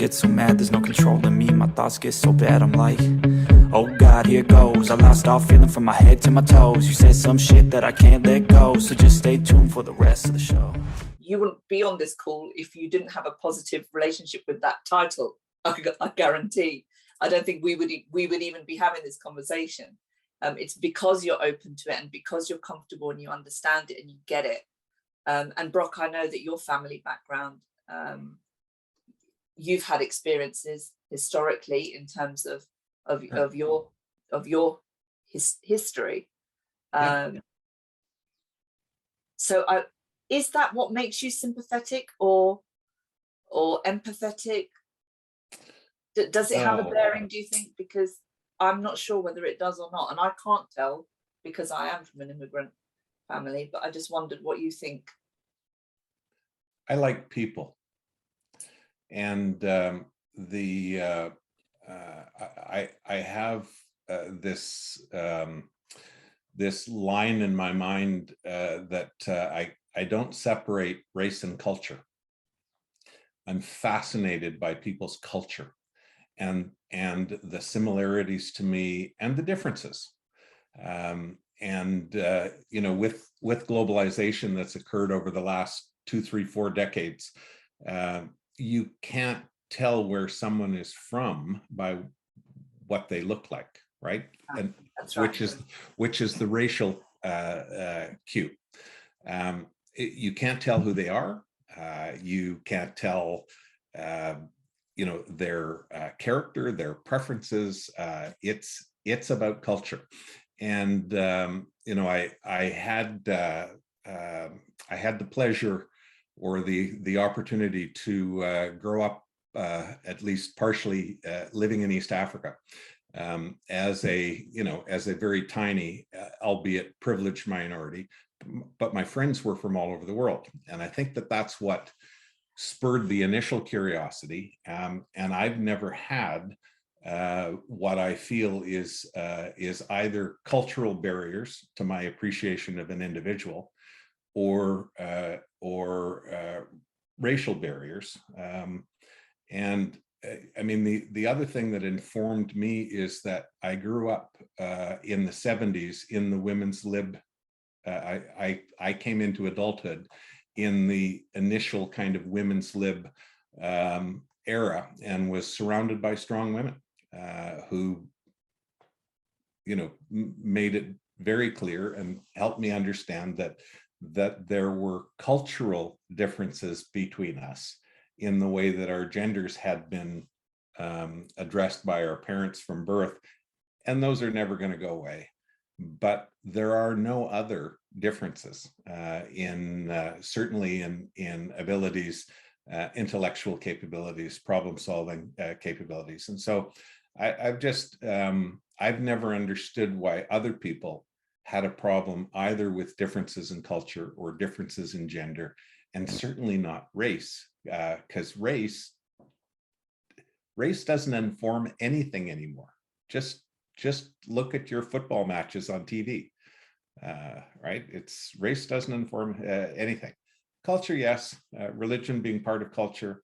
get so mad, there's no controlling me. My thoughts get so bad, I'm like, oh God, here goes. I lost all feeling from my head to my toes. You said some shit that I can't let go, so just stay tuned for the rest of the show. You wouldn't be on this call if you didn't have a positive relationship with that title. I guarantee. I don't think we would even be having this conversation. It's because you're open to it and because you're comfortable and you understand it and you get it. And Brock, I know that your family background, you've had experiences historically in terms of your history. So is that what makes you sympathetic or empathetic? Does it have a bearing, do you think? Because I'm not sure whether it does or not, and I can't tell because I am from an immigrant family, but I just wondered what you think. I like people, and I have this line in my mind that I don't separate race and culture. I'm fascinated by people's culture and the similarities to me and the differences. You know, with globalization that's occurred over the last 2, 3, 4 decades, you can't tell where someone is from by what they look like, right? And That's right. which is the racial cue. You can't tell who they are. You can't tell, you know, their character, their preferences. It's about culture. And you know, I had the pleasure or the opportunity to grow up, at least partially, living in East Africa, as a very tiny, albeit privileged minority. But my friends were from all over the world, and I think that that's what spurred the initial curiosity. And I've never had what I feel is either cultural barriers to my appreciation of an individual, or racial barriers. And I mean, the other thing that informed me is that I grew up in the 70s in the women's lib. I came into adulthood in the initial kind of women's lib era, and was surrounded by strong women who, you know, made it very clear and helped me understand that there were cultural differences between us in the way that our genders had been addressed by our parents from birth, and those are never going to go away. But there are no other differences certainly in abilities, intellectual capabilities, problem-solving capabilities. And so I've never understood why other people had a problem either with differences in culture or differences in gender, and certainly not race, because race doesn't inform anything anymore. Just look at your football matches on TV, right? Race doesn't inform anything. Culture, yes, religion being part of culture,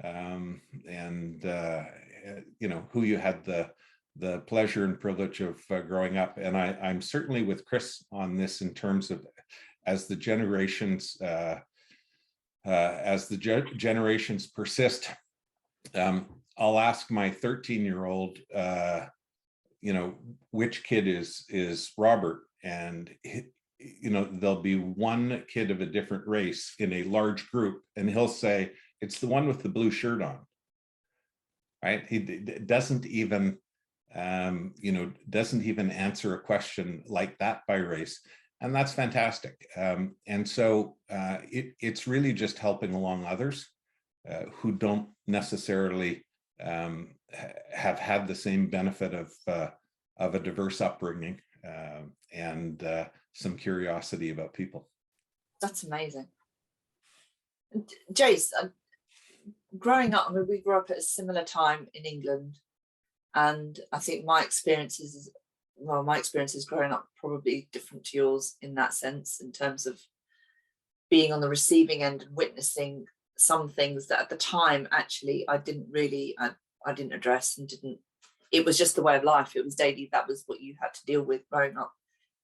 and you know, who you had the pleasure and privilege of growing up. And I'm certainly with Chris on this in terms of as the generations persist. I'll ask my 13-year-old, you know, which kid is Robert, and you know, there'll be one kid of a different race in a large group, and he'll say it's the one with the blue shirt on, right? He doesn't even you know, doesn't even answer a question like that by race, and that's fantastic. And so it's really just helping along others who don't necessarily have had the same benefit of a diverse upbringing and some curiosity about people. That's amazing. Jace, growing up, I mean, we grew up at a similar time in England, and I think my experiences growing up probably different to yours in that sense, in terms of being on the receiving end and witnessing some things that at the time, actually, I didn't address and didn't, it was just the way of life. It was daily. That was what you had to deal with growing up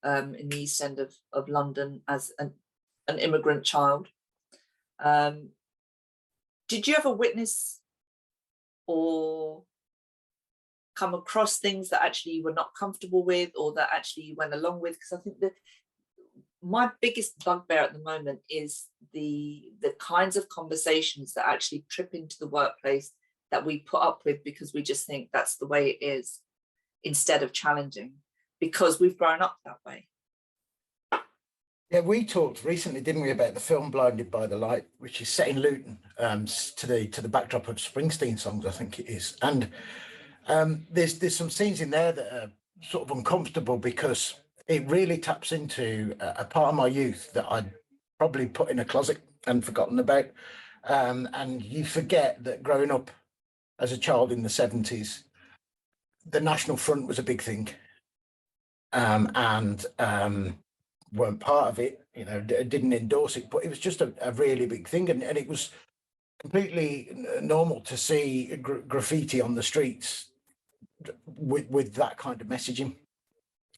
in the East End of London as an immigrant child. Did you ever witness or come across things that actually you were not comfortable with, or that actually you went along with? Because I think that my biggest bugbear at the moment is the kinds of conversations that actually trip into the workplace that we put up with because we just think that's the way it is, instead of challenging, because we've grown up that way. Yeah, we talked recently, didn't we, about the film Blinded by the Light, which is set in Luton, to the backdrop of Springsteen songs, I think it is. And there's some scenes in there that are sort of uncomfortable because it really taps into a part of my youth that I'd probably put in a closet and forgotten about. And you forget that growing up as a child in the 70s, the National Front was a big thing. And weren't part of it, you know, didn't endorse it, but it was just a really big thing. And it was completely normal to see graffiti on the streets with that kind of messaging.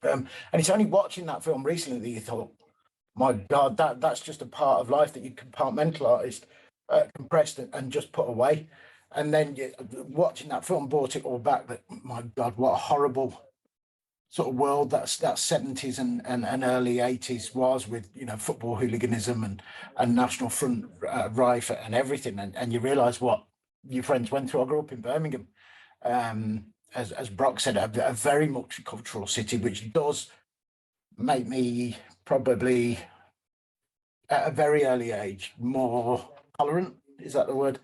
And it's only watching that film recently that you thought, my God, that's just a part of life that you compartmentalized, compressed and just put away. And then watching that film brought it all back, that, my God, what a horrible sort of world that 70s and early 80s was, with, you know, football hooliganism and National Front rife and everything. And you realise what your friends went through. I grew up in Birmingham, as Brock said, a very multicultural city, which does make me probably at a very early age more tolerant, is that the word,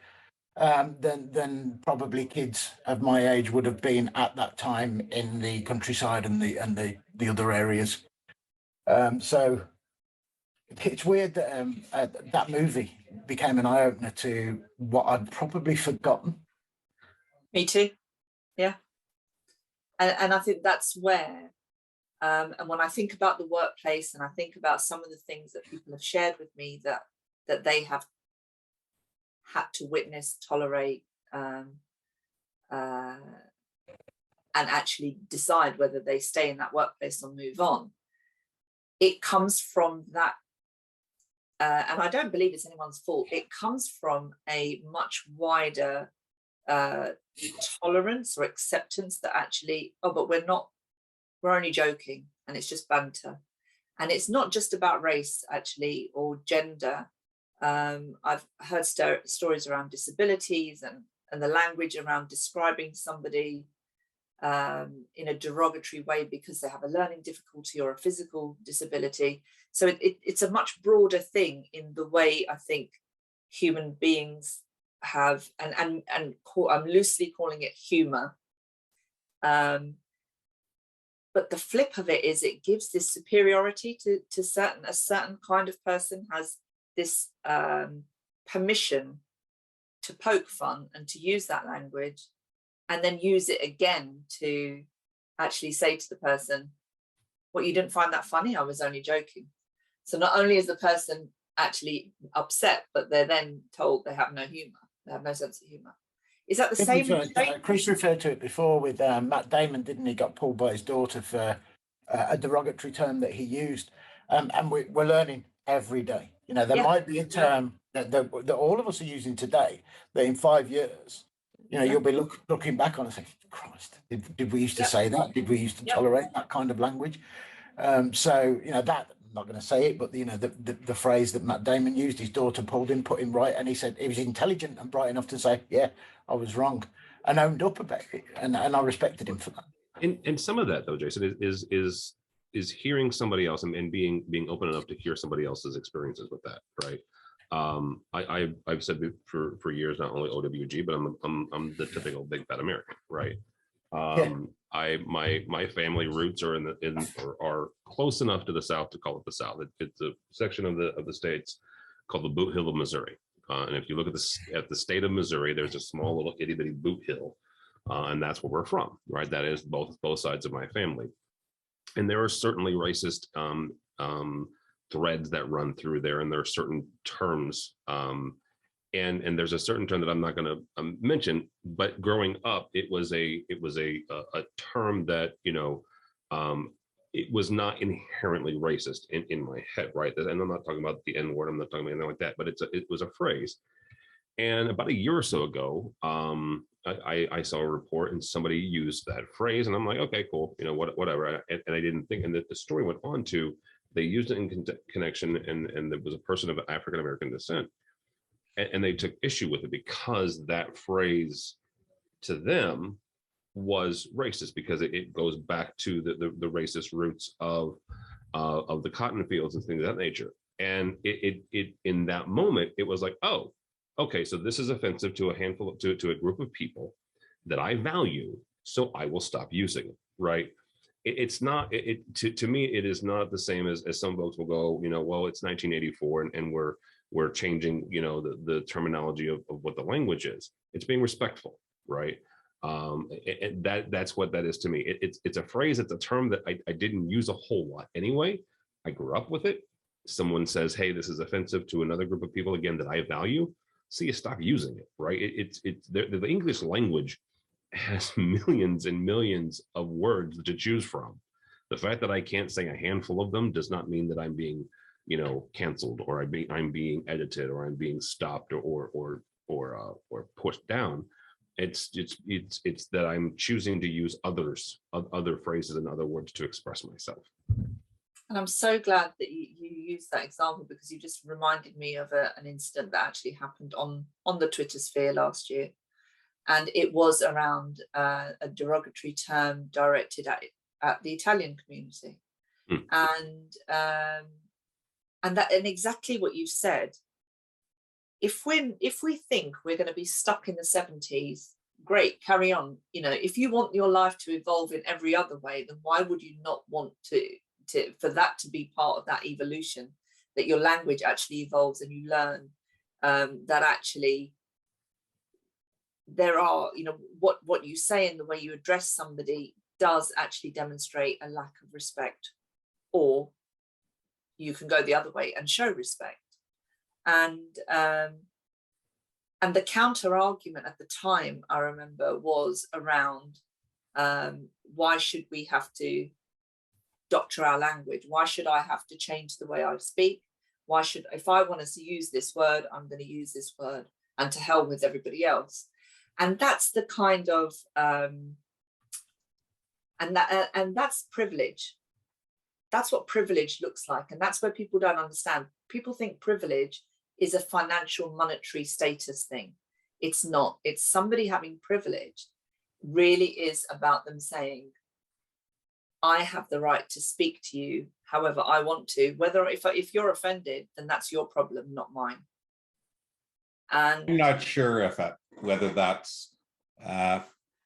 than probably kids of my age would have been at that time in the countryside and the other areas. So it's weird that that movie became an eye-opener to what I'd probably forgotten. Me too. Yeah. And I think that's where, and when I think about the workplace and I think about some of the things that people have shared with me that they have had to witness, tolerate, and actually decide whether they stay in that workplace or move on, it comes from that, and I don't believe it's anyone's fault, it comes from a much wider tolerance or acceptance that actually, oh, but we're only joking and it's just banter. And it's not just about race, actually, or gender. I've heard stories around disabilities and the language around describing somebody in a derogatory way because they have a learning difficulty or a physical disability. So it's a much broader thing in the way I think human beings have, and I'm loosely calling it humor. But the flip of it is it gives this superiority to a certain kind of person has this permission to poke fun and to use that language, and then use it again to actually say to the person, what, you didn't find that funny? I was only joking. So not only is the person actually upset, but they're then told they have no humor, they have no sense of humor. Is that the same? Chris referred to it before with Matt Damon, didn't he? Got pulled by his daughter for a derogatory term that he used. And we're learning every day. You know, there might be a term that all of us are using today that in 5 years, you know, you'll be looking back on and saying, Christ, did we used to say that? Did we used to tolerate that kind of language? So, you know, that, I'm not going to say it, but, you know, the phrase that Matt Damon used, his daughter pulled him, put him right, and he said he was intelligent and bright enough to say, yeah, I was wrong, and owned up about it, and I respected him for that. And some of that, though, Jason, is hearing somebody else and being open enough to hear somebody else's experiences with that, right? I've said for years, not only O.W.G, but I'm the typical big fat American, right? My family roots are are close enough to the South to call it the South. It's a section of the states called the Boot Hill of Missouri, and if you look at the state of Missouri, there's a small little itty bitty Boot Hill, and that's where we're from, right? That is both sides of my family, and there are certainly racist threads that run through there, and there are certain terms and there's a certain term that I'm not going to mention, but growing up, it was a term that, you know, it was not inherently racist in my head, right? And I'm not talking about the N word, I'm not talking about anything like that, but it was a phrase. And about a year or so ago, I saw a report and somebody used that phrase, and I'm like, okay, cool, you know, whatever. And I didn't think, and the story went on to, they used it in connection, and there was a person of African American descent, and they took issue with it because that phrase to them was racist, because it goes back to the racist roots of the cotton fields and things of that nature. And it in that moment, it was like, oh, okay, so this is offensive to a handful of, to a group of people that I value, so I will stop using it, right? It's not, to me, it is not the same as some folks will go, you know, well, it's 1984 and we're changing, you know, the terminology of what the language is. It's being respectful, right? And that's what that is to me. It's a phrase, it's a term that I didn't use a whole lot anyway. I grew up with it. Someone says, hey, this is offensive to another group of people, again, that I value, so you stop using it, right? It's the English language has millions and millions of words to choose from. The fact that I can't say a handful of them does not mean that I'm being, you know, canceled, or I'm being edited, or I'm being stopped, or pushed down. It's that I'm choosing to use other phrases and other words to express myself. And I'm so glad that you used that example, because you just reminded me of an incident that actually happened on the Twitter sphere last year. And it was around a derogatory term directed at the Italian community. And exactly what you said. If we think we're going to be stuck in the 70s, great, carry on. You know, if you want your life to evolve in every other way, then why would you not want for that to be part of that evolution, that your language actually evolves and you learn that actually there are, you know, what you say and the way you address somebody does actually demonstrate a lack of respect, or you can go the other way and show respect. And the counter argument at the time, I remember, was around why should we have to doctor our language? Why should I have to change the way I speak? Why should, if I want to use this word, I'm going to use this word, and to hell with everybody else. And that's the kind of and that's privilege. That's what privilege looks like, and that's where people don't understand. People think privilege is a financial, monetary status thing. It's not. It's somebody having privilege really is about them saying, I have the right to speak to you however I want to, whether if you're offended, then that's your problem, not mine. And I'm not sure whether that's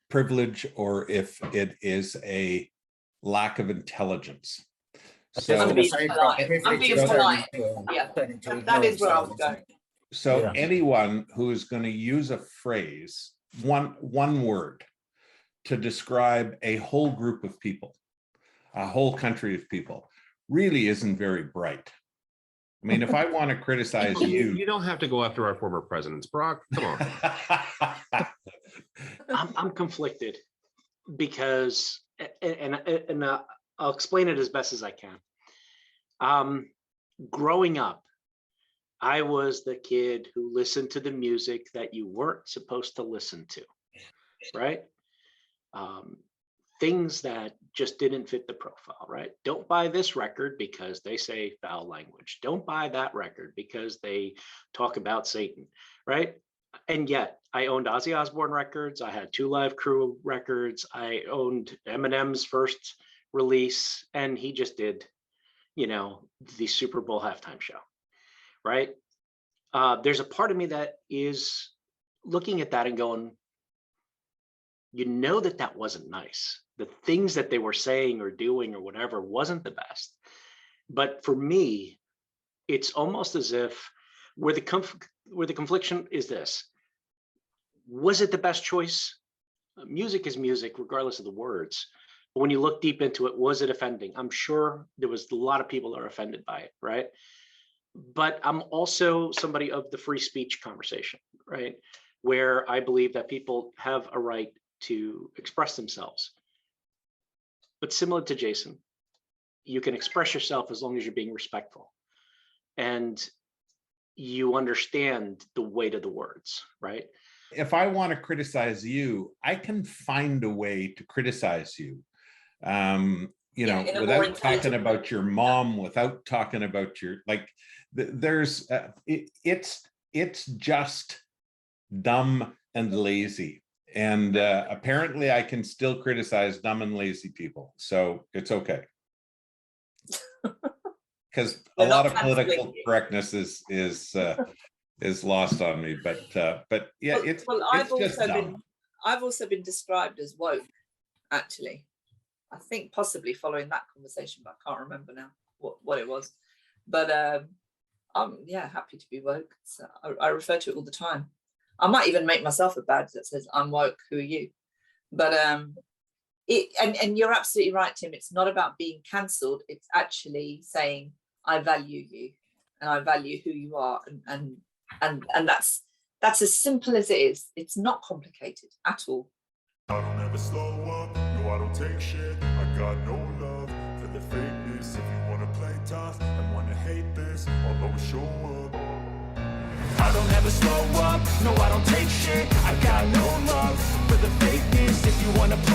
privilege or if it is a lack of intelligence. So I'm being polite. Yeah, that is where I was going. So anyone who is going to use a phrase, one word, to describe a whole group of people, a whole country of people, really isn't very bright. I mean, if I want to criticize you don't have to go after our former presidents, Brock. Come on. I'm conflicted because, and I'll explain it as best as I can. Growing up, I was the kid who listened to the music that you weren't supposed to listen to, right? Things that just didn't fit the profile, right? Don't buy this record because they say foul language. Don't buy that record because they talk about Satan, right? And yet I owned Ozzy Osbourne records. I had 2 Live Crew records. I owned Eminem's first release, and he just did, you know, the Super Bowl halftime show, right? There's a part of me that is looking at that and going, you know, that wasn't nice. The things that they were saying or doing or whatever wasn't the best. But for me, it's almost as if where the confliction is this: was it the best choice? Music is music, regardless of the words. But when you look deep into it, was it offending? I'm sure there was a lot of people that are offended by it, right? But I'm also somebody of the free speech conversation, right? Where I believe that people have a right to express themselves. But similar to Jason, you can express yourself as long as you're being respectful and you understand the weight of the words, right? If I want to criticize you, I can find a way to criticize you. You know, without talking about your mom, without talking about your, like, there's, it's just dumb and lazy. And apparently I can still criticize dumb and lazy people. So it's okay. Because a lot of political correctness is lost on me, but yeah, it's just dumb. I've also been described as woke, actually. I think possibly following that conversation, but I can't remember now what it was. But I'm happy to be woke. So I refer to it all the time. I might even make myself a badge that says I'm woke. Who are you? But and you're absolutely right, Tim. It's not about being cancelled. It's actually saying I value you and I value who you are, and that's as simple as it is. It's not complicated at all. I don't ever slow up, no I don't take shit. I got no love for the fakeness. If you wanna play tough and wanna hate this, I'll always show up. I don't ever slow up, no I don't take shit. I got no love for the fakeness. If you wanna play